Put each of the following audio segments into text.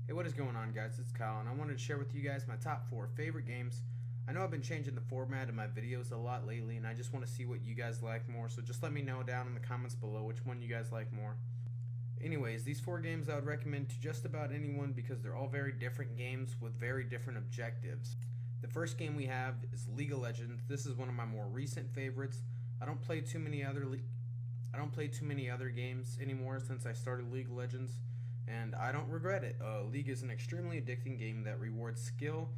Hey, what is going on, guys? It's Kyle, and I wanted to share with you guys my top 4 favorite games. I know I've been changing the format of my videos a lot lately, and I just want to see what you guys like more, so just let me know down in the comments below which one you guys like more. Anyways, these 4 games I would recommend to just about anyone because they're all very different games with very different objectives. The first game we have is League of Legends. This is one of my more recent favorites. I don't play too many other games anymore since I started League of Legends, and I don't regret it. League is an extremely addicting game that rewards skill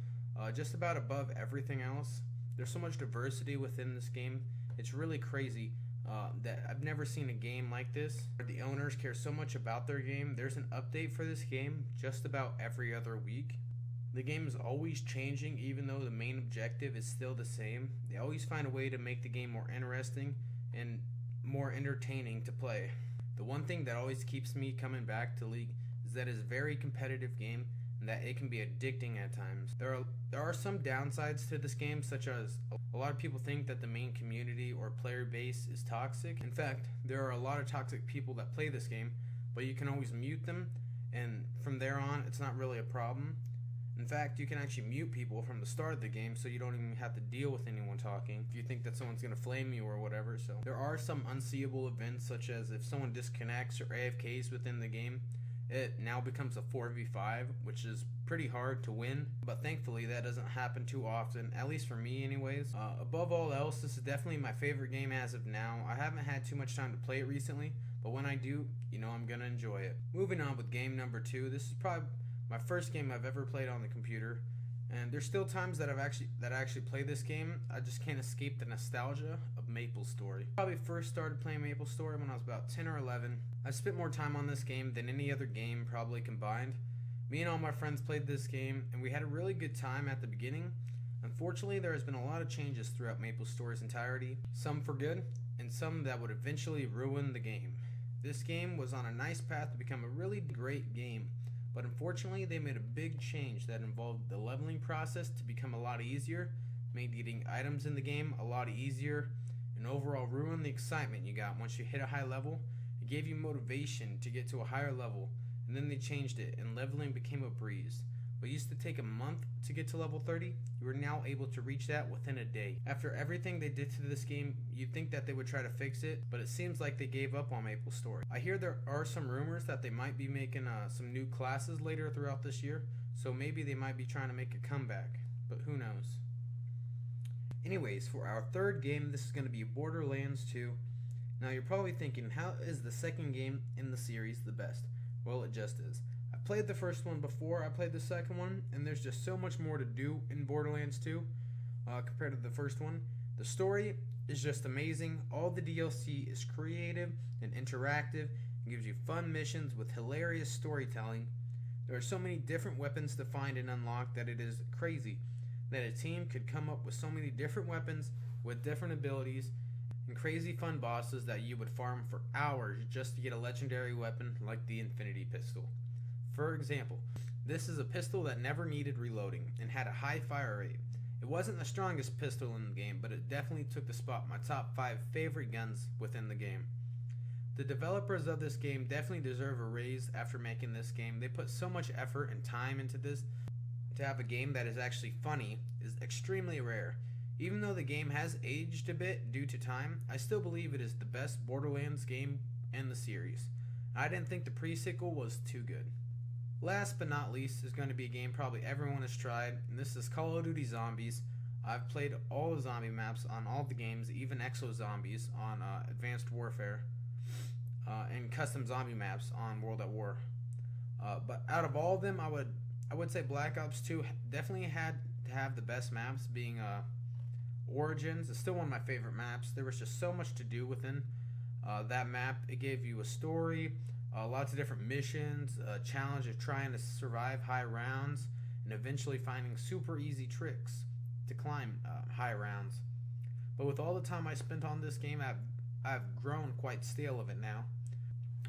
just about above everything else. There's so much diversity within this game. It's really crazy that I've never seen a game like this where the owners care so much about their game. There's an update for this game just about every other week. The game is always changing, even though the main objective is still the same. They always find a way to make the game more interesting and more entertaining to play. The one thing that always keeps me coming back to League is that it's a very competitive game and that it can be addicting at times. There are some downsides to this game, such as a lot of people think that the main community or player base is toxic. In fact, there are a lot of toxic people that play this game, but you can always mute them, and from there on it's not really a problem. In fact, you can actually mute people from the start of the game, so you don't even have to deal with anyone talking if you think that someone's going to flame you or whatever. So there are some unseeable events, such as if someone disconnects or AFKs within the game, it now becomes a 4v5, which is pretty hard to win, but thankfully that doesn't happen too often, at least for me anyways. Above all else, this is definitely my favorite game as of now. I haven't had too much time to play it recently, but when I do, you know I'm gonna enjoy it. Moving on with game number 2, this is probably my first game I've ever played on the computer, and there's still times that I actually play this game. I just can't escape the nostalgia of MapleStory. Probably first started playing MapleStory when I was about 10 or 11. I spent more time on this game than any other game probably combined. Me and all my friends played this game, and we had a really good time at the beginning. Unfortunately, there has been a lot of changes throughout MapleStory's entirety, some for good, and some that would eventually ruin the game. This game was on a nice path to become a really great game, but unfortunately they made a big change that involved the leveling process to become a lot easier, made getting items in the game a lot easier, and overall ruined the excitement you got once you hit a high level. It gave you motivation to get to a higher level, and then they changed it and leveling became a breeze. What used to take a month to get to level 30, you are now able to reach that within a day. After everything they did to this game, you'd think that they would try to fix it, but it seems like they gave up on MapleStory. I hear there are some rumors that they might be making some new classes later throughout this year, so maybe they might be trying to make a comeback, but who knows. Anyways, for our third game, this is going to be Borderlands 2. Now you're probably thinking, how is the second game in the series the best? Well, it just is. I played the first one before I played the second one, and there's just so much more to do in Borderlands 2 compared to the first one. The story is just amazing. All the DLC is creative and interactive and gives you fun missions with hilarious storytelling. There are so many different weapons to find and unlock that it is crazy that a team could come up with so many different weapons with different abilities and crazy fun bosses that you would farm for hours just to get a legendary weapon like the Infinity Pistol. For example, this is a pistol that never needed reloading and had a high fire rate. It wasn't the strongest pistol in the game, but it definitely took the spot in my top 5 favorite guns within the game. The developers of this game definitely deserve a raise after making this game. They put so much effort and time into this. To have a game that is actually funny is extremely rare. Even though the game has aged a bit due to time, I still believe it is the best Borderlands game in the series. I didn't think the pre-sequel was too good. Last but not least is going to be a game probably everyone has tried, and this is Call of Duty Zombies. I've played all the zombie maps on all the games, even Exo Zombies on Advanced Warfare, and custom zombie maps on World at War. But out of all of them, I would say Black Ops 2 definitely had to have the best maps, being Origins. It's still one of my favorite maps. There was just so much to do within that map. It gave you a story, lots of different missions, a challenge of trying to survive high rounds, and eventually finding super easy tricks to climb high rounds. But with all the time I spent on this game, I've grown quite stale of it now.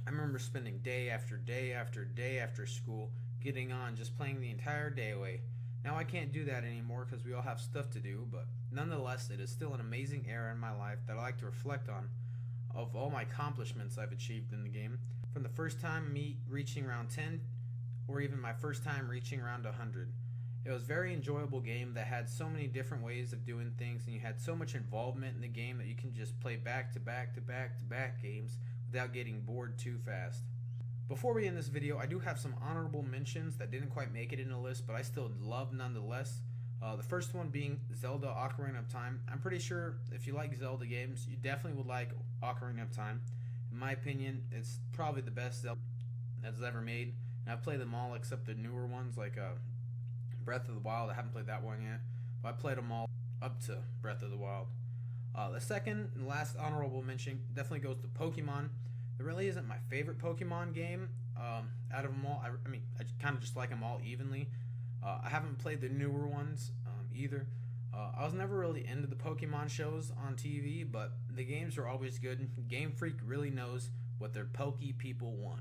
I remember spending day after day after day after school getting on just playing the entire day away. Now I can't do that anymore because we all have stuff to do, but nonetheless it is still an amazing era in my life that I like to reflect on, of all my accomplishments I've achieved in the game. From the first time me reaching round 10 or even my first time reaching around 100. It was a very enjoyable game that had so many different ways of doing things, and you had so much involvement in the game that you can just play back to back to back to back games without getting bored too fast. Before we end this video, I do have some honorable mentions that didn't quite make it in the list, but I still love nonetheless. The first one being Zelda Ocarina of Time. I'm pretty sure if you like Zelda games, you definitely would like Ocarina of Time. In my opinion, it's probably the best Zelda that's ever made. And I've played them all except the newer ones like Breath of the Wild. I haven't played that one yet, but I played them all up to Breath of the Wild. The second and last honorable mention definitely goes to Pokemon. It really isn't my favorite Pokemon game out of them all. I mean, I kind of just like them all evenly. I haven't played the newer ones either. I was never really into the Pokemon shows on TV, but the games are always good. Game Freak really knows what their Poke people want.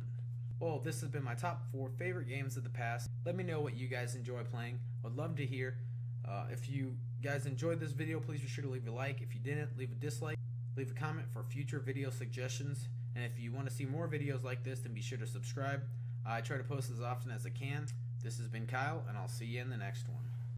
Well, this has been my top 4 favorite games of the past. Let me know what you guys enjoy playing. I'd love to hear. If you guys enjoyed this video, please be sure to leave a like. If you didn't, leave a dislike. Leave a comment for future video suggestions. And if you want to see more videos like this, then be sure to subscribe. I try to post as often as I can. This has been Kyle, and I'll see you in the next one.